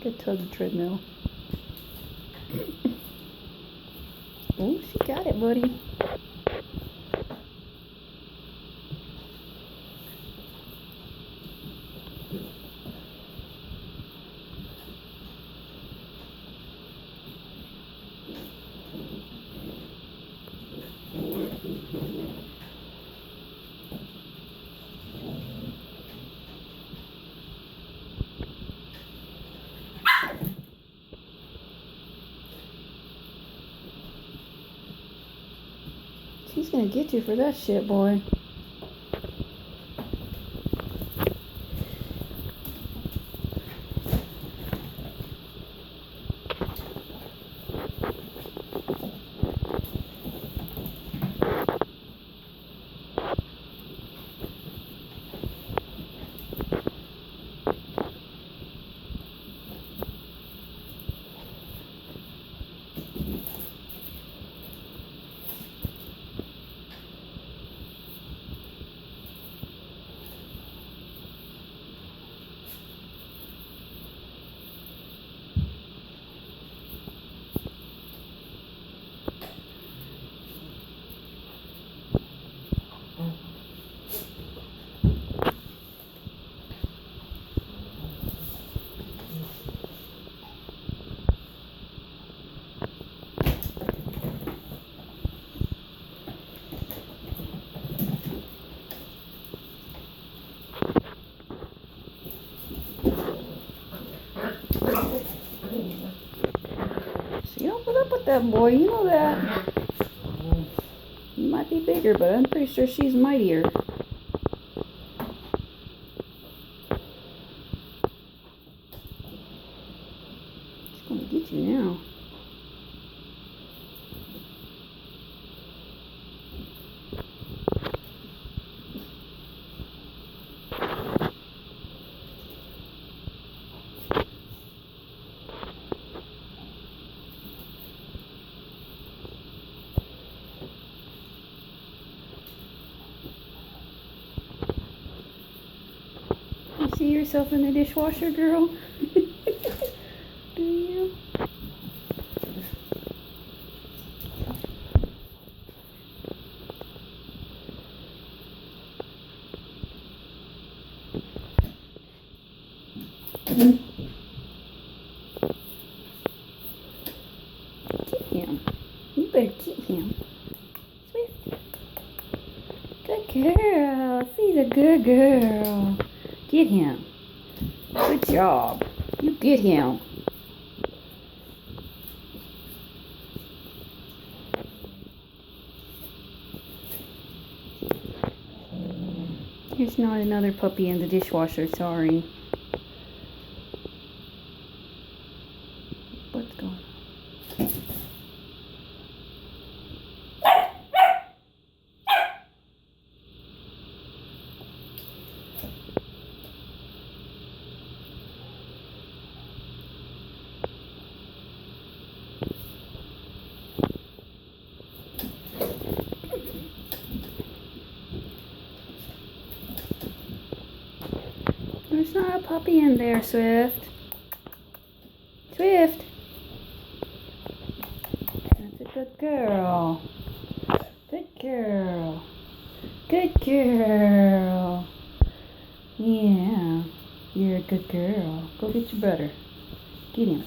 a tug treadmill. Oh, she got it, buddy. She's gonna get you for that shit, boy. So you don't put up with that, boy. You know that. You might be bigger, but I'm pretty sure she's mightier. She's gonna get you now. You see yourself in the dishwasher, girl? Do you? Get him. You better get him. Swift. Good girl. She's a good girl. Get him. Good job. You get him. There's not another puppy in the dishwasher, sorry. What's going on? There's not a puppy in there, Swift. Swift. That's a good girl. Good girl. Good girl. Yeah. You're a good girl. Go get your brother. Get him.